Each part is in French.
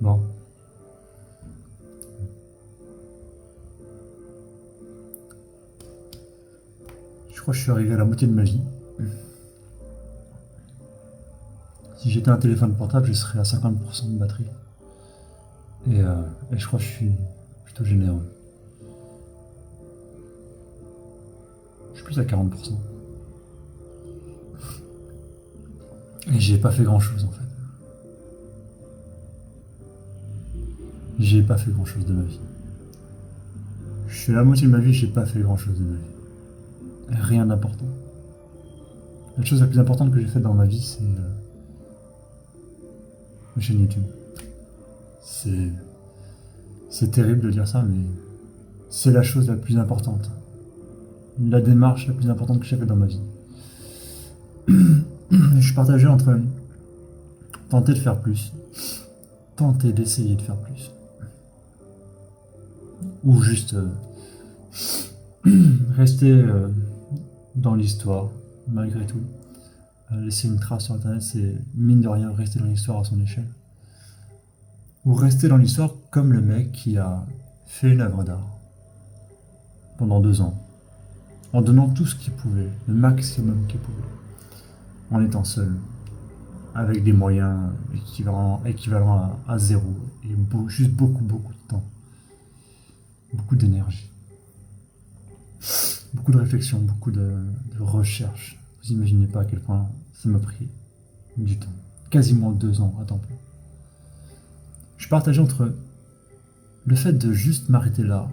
Bon. Je crois que je suis arrivé à la moitié de ma vie. Si j'étais un téléphone portable, je serais à 50% de batterie. Et je crois que je suis plutôt généreux. Je suis plus à 40%. Et j'ai pas fait grand chose en fait. J'ai pas fait grand chose de ma vie. Je suis à la moitié de ma vie, j'ai pas fait grand chose de ma vie. Rien d'important. La chose la plus importante que j'ai faite dans ma vie, c'est ma chaîne YouTube. C'est terrible de dire ça, mais c'est la chose la plus importante. La démarche la plus importante que j'ai faite dans ma vie. Je suis partagé entre tenter de faire plus, tenter d'essayer de faire plus, ou juste rester dans l'histoire, malgré tout. Laisser une trace sur Internet, c'est mine de rien rester dans l'histoire à son échelle. Ou rester dans l'histoire comme le mec qui a fait une œuvre d'art pendant 2 ans, en donnant tout ce qu'il pouvait, le maximum qu'il pouvait, en étant seul, avec des moyens équivalents à zéro, et juste beaucoup de temps, beaucoup d'énergie, beaucoup de réflexion, beaucoup de recherche. Vous imaginez pas à quel point ça m'a pris du temps, quasiment 2 ans à temps plein. Je partage entre le fait de juste m'arrêter là,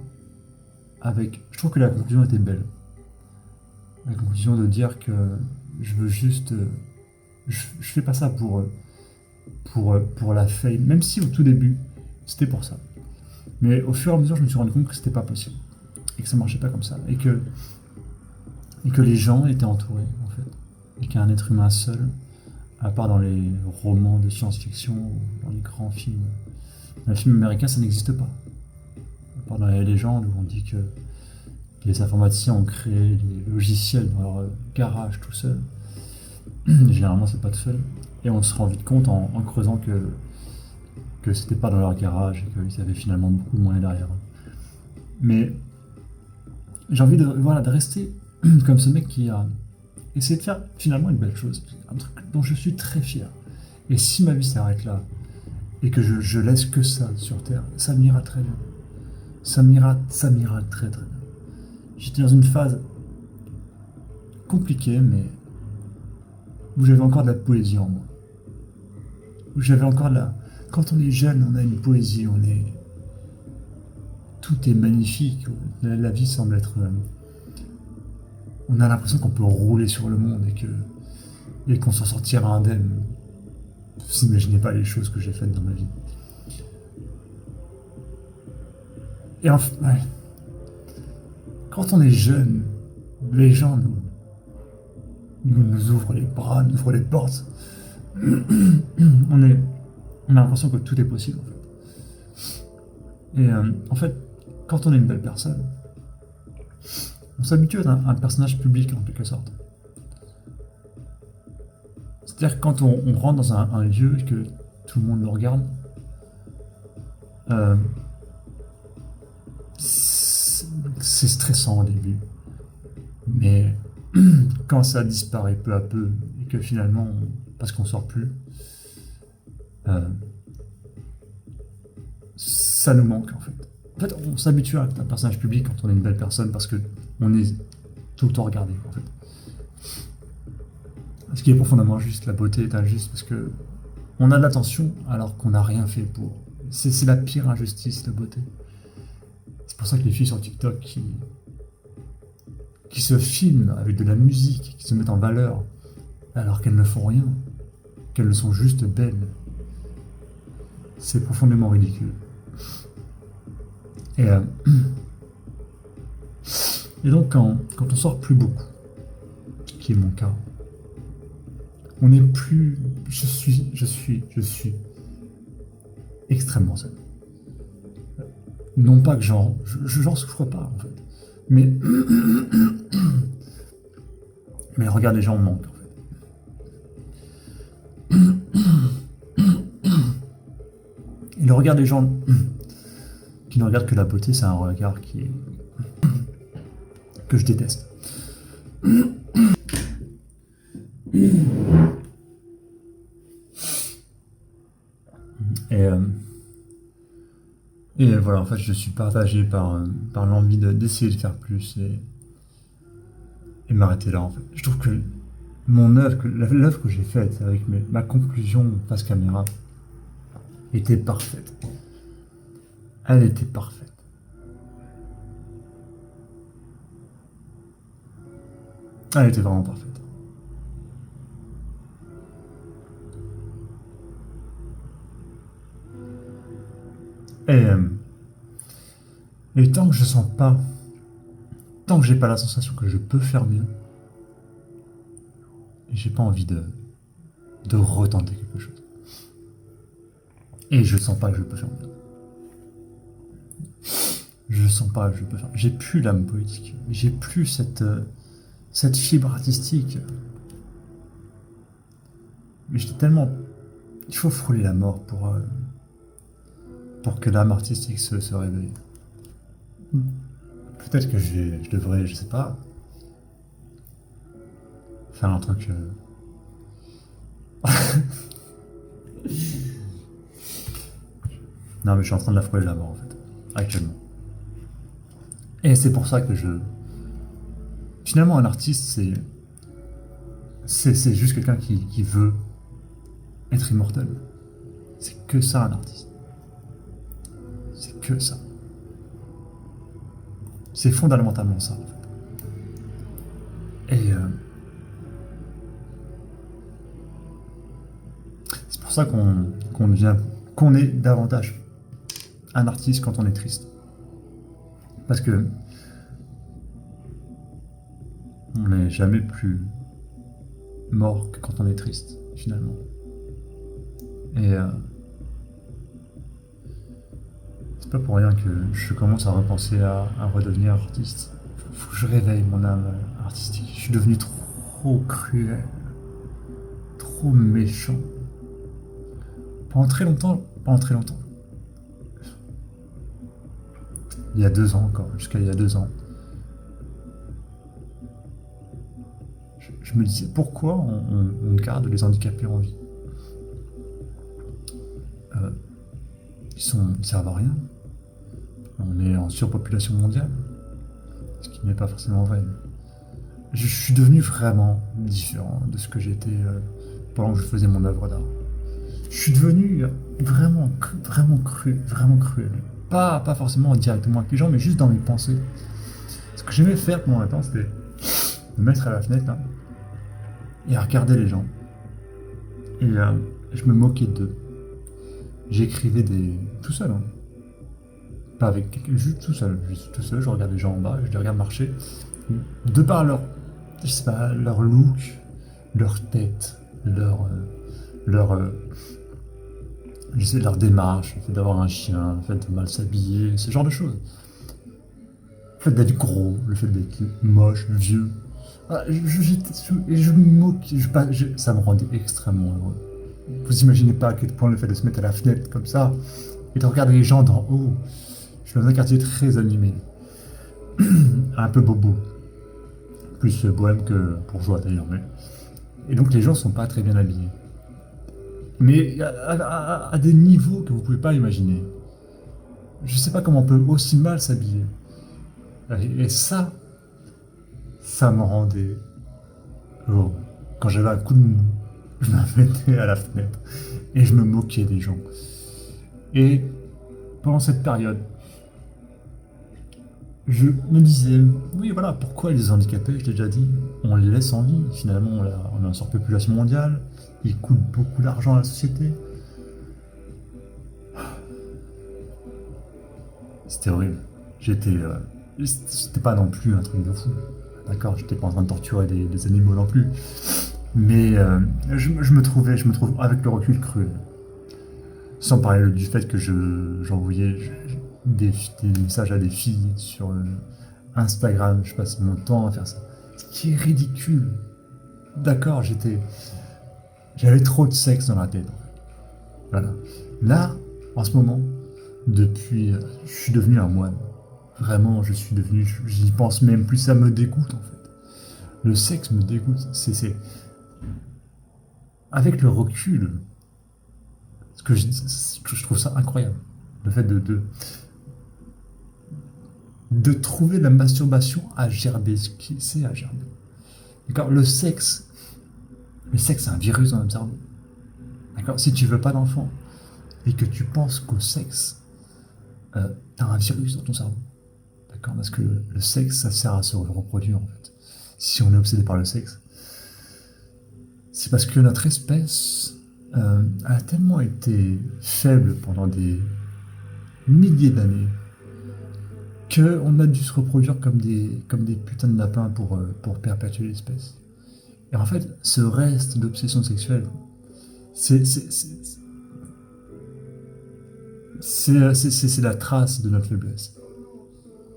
je trouve que la conclusion était belle. La conclusion de dire que je veux juste, je fais pas ça pour la fame, même si au tout début c'était pour ça. Mais au fur et à mesure, je me suis rendu compte que c'était pas possible et que ça marchait pas comme ça et que les gens étaient entourés en fait et qu'un être humain seul, à part dans les romans de science-fiction ou dans les grands films. Dans les films américains, ça n'existe pas. À part dans les légendes où on dit que les informaticiens ont créé les logiciels dans leur garage tout seul. Généralement, c'est pas tout seul. Et on se rend vite compte en creusant que c'était pas dans leur garage et qu'ils avaient finalement beaucoup de moyens derrière. Mais j'ai envie de rester comme ce mec qui a essayé de faire finalement une belle chose, un truc dont je suis très fier. Et si ma vie s'arrête là, et que je laisse que ça sur Terre, ça m'ira très bien. Ça m'ira très bien. J'étais dans une phase compliquée, mais où j'avais encore de la poésie en moi. Où j'avais encore de la... Quand on est jeune, on a une poésie, tout est magnifique. La vie semble être... On a l'impression qu'on peut rouler sur le monde et qu'on s'en sortira indemne. Vous n'imaginez pas les choses que j'ai faites dans ma vie. Et enfin, ouais. Quand on est jeune, les gens nous ouvrent les bras, nous ouvrent les portes. On a l'impression que tout est possible en fait. Et en fait, quand on est une belle personne, on s'habitue à être un personnage public en quelque sorte. C'est-à-dire que quand on rentre dans un lieu et que tout le monde nous regarde, c'est stressant au début. Mais quand ça disparaît peu à peu et que finalement, parce qu'on sort plus, ça nous manque en fait. En fait, on s'habitue à être un personnage public quand on est une belle personne parce qu'on est tout le temps regardé en fait. Ce qui est profondément juste, la beauté est injuste parce que on a de l'attention alors qu'on n'a rien fait pour. C'est la pire injustice, la beauté. C'est pour ça que les filles sur TikTok qui se filment avec de la musique, qui se mettent en valeur alors qu'elles ne font rien, qu'elles ne sont juste belles, c'est profondément ridicule. Et donc quand on sort plus beaucoup, qui est mon cas, on n'est plus... Je suis extrêmement seul. Non pas que j'en souffre pas, en fait. Mais le regard des gens me manque, en fait. Et Le regard des gens qui ne regardent que la beauté, c'est un regard que je déteste. Et, euh, et voilà, en fait, je suis partagé par l'envie d'essayer de faire plus et m'arrêter là, en fait. Je trouve que mon œuvre, l'œuvre que j'ai faite avec ma conclusion face caméra était parfaite. Elle était parfaite. Elle était vraiment parfaite. Et, euh, et tant que je sens pas, tant que j'ai pas la sensation que je peux faire mieux, j'ai pas envie de retenter quelque chose. Et je sens pas que je peux faire mieux. Je sens pas que je peux faire. J'ai plus l'âme poétique. J'ai plus cette fibre artistique. Mais j'étais tellement. Il faut frôler la mort pour que l'âme artistique se réveille. Peut-être que je devrais, je sais pas, faire un truc. Non, mais je suis en train de la frôler la mort en fait, actuellement. Et c'est pour ça que finalement, un artiste, c'est juste quelqu'un qui veut être immortel. C'est que ça, un artiste. C'est que ça. C'est fondamentalement ça, en fait. Et c'est pour ça qu'on est davantage un artiste quand on est triste. Parce que on n'est jamais plus mort que quand on est triste, finalement. Et c'est pas pour rien que je commence à repenser à redevenir artiste. Faut que je réveille mon âme artistique. Je suis devenu trop cruel, trop méchant. Pendant très longtemps, il y a 2 ans encore, jusqu'à il y a 2 ans, je me disais pourquoi on garde les handicapés en vie. Ils servent à rien. On est en surpopulation mondiale, ce qui n'est pas forcément vrai. Je suis devenu vraiment différent de ce que j'étais pendant que je faisais mon œuvre d'art. Je suis devenu vraiment cruel. Pas forcément directement avec les gens, mais juste dans mes pensées. Ce que j'aimais faire pendant un temps, c'était me mettre à la fenêtre là, et à regarder les gens. Et je me moquais d'eux. J'écrivais tout seul. Hein. Pas avec quelqu'un, juste tout seul. Je regarde les gens en bas, je les regarde marcher. De par je sais pas, leur look, leur tête, leur démarche, le fait d'avoir un chien, le fait de mal s'habiller, ce genre de choses. Le fait d'être gros, le fait d'être moche, vieux. Ah, je me moque, ça me rendait extrêmement heureux. Vous imaginez pas à quel point le fait de se mettre à la fenêtre comme ça et de regarder les gens d'en haut. Je suis dans un quartier très animé, un peu bobo, plus bohème que bourgeois d'ailleurs. Et donc les gens sont pas très bien habillés. Mais à des niveaux que vous pouvez pas imaginer. Je sais pas comment on peut aussi mal s'habiller. Et ça me rendait heureux. Quand j'avais un coup de mou, je me mettais à la fenêtre et je me moquais des gens. Et pendant cette période, je me disais, oui voilà, pourquoi les handicapés, je t'ai déjà dit, on les laisse en vie. Finalement, on a une surpopulation mondiale, ils coûtent beaucoup d'argent à la société. C'était horrible. C'était pas non plus un truc de fou. D'accord, j'étais pas en train de torturer des animaux non plus. Mais je me trouve avec le recul cruel. Sans parler du fait que j'envoyais des messages à des filles sur Instagram, je passe mon temps à faire ça. Ce qui est ridicule. D'accord, j'avais trop de sexe dans la tête. Voilà. Là, En ce moment, depuis, je suis devenu un moine. Vraiment, j'y pense même plus, ça me dégoûte en fait. Le sexe me dégoûte. Avec le recul, je trouve ça incroyable. Le fait de trouver la masturbation à gerber, ce qui c'est à gerber. D'accord. Le sexe c'est un virus dans notre cerveau. D'accord. Si tu veux pas d'enfant et que tu penses qu'au sexe, t'as un virus dans ton cerveau. D'accord. Parce que le sexe, ça sert à se reproduire en fait. Si on est obsédé par le sexe, c'est parce que notre espèce a tellement été faible pendant des milliers d'années qu'on a dû se reproduire comme des putains de lapins pour perpétuer l'espèce. Et en fait, ce reste d'obsession sexuelle, c'est c'est la trace de notre faiblesse.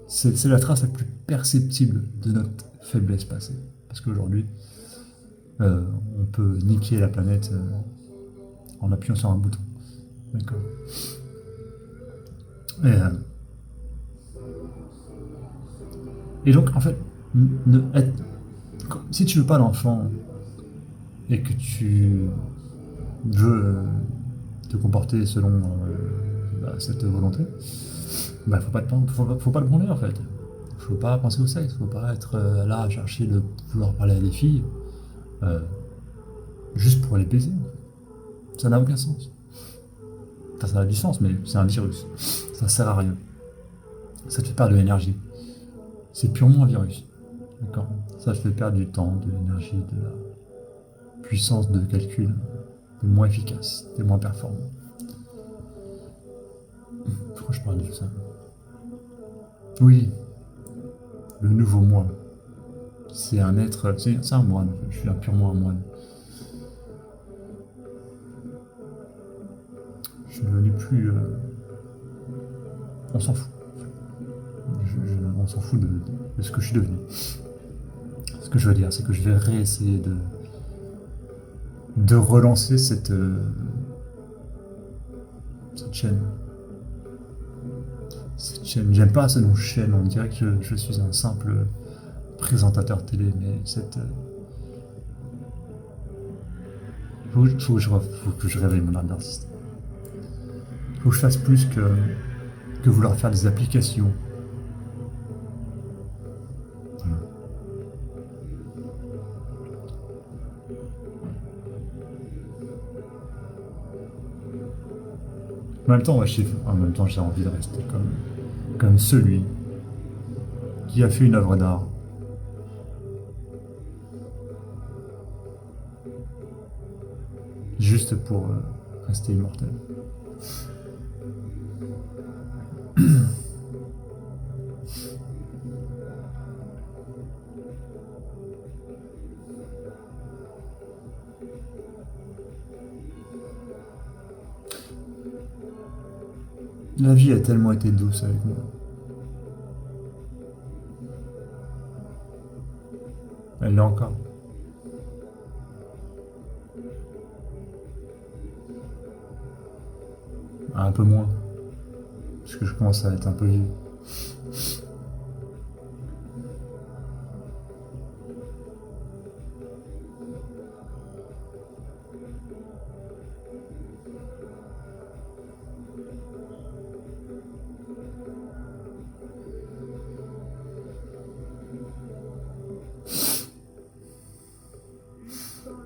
C'est la trace la plus perceptible de notre faiblesse passée. Parce qu'aujourd'hui, on peut niquer la planète en appuyant sur un bouton. D'accord. Et, et donc, en fait, si tu veux pas d'enfant et que tu veux te comporter selon cette volonté, bah, faut pas le branler en fait. Faut pas penser au sexe, faut pas être là à chercher de vouloir parler à des filles euh, juste pour les baiser. En fait. Ça n'a aucun sens. Enfin, ça a du sens, mais c'est un virus. Ça sert à rien. Ça te fait perdre de l'énergie. C'est purement un virus. D'accord. Ça te fait perdre du temps, de l'énergie, de la puissance de calcul. T'es moins efficace, t'es moins performant. Pourquoi je parle de ça? Oui, le nouveau moi. C'est un être, c'est un moine. Je suis purement un moine. Je suis devenu plus. On s'en fout. On s'en fout de ce que je suis devenu. Ce que je veux dire, c'est que je vais réessayer de relancer cette chaîne. Cette chaîne. J'aime pas ce nom chaîne, on dirait que je suis un simple présentateur télé, mais faut que je réveille mon âme d'artiste. Faut que je fasse plus que vouloir faire des applications. Voilà. En même temps, j'ai envie de rester comme celui qui a fait une œuvre d'art. Juste pour rester immortel. La vie a tellement été douce avec moi. Elle l'est encore. Un peu moins. Parce que je commence à être un peu vieux.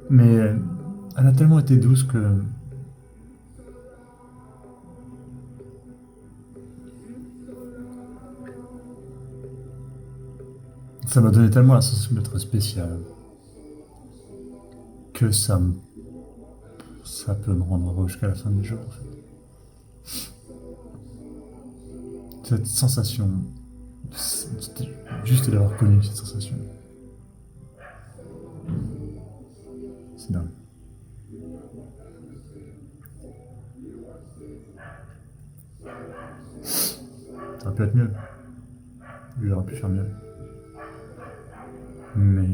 Mais elle a tellement été douce que ça m'a donné tellement la sensation d'être spécial que ça peut me rendre heureux jusqu'à la fin de mes jours. En fait. Cette sensation, juste d'avoir connu cette sensation, c'est dingue. Ça aurait pu être mieux. J'aurais pu faire mieux. Mais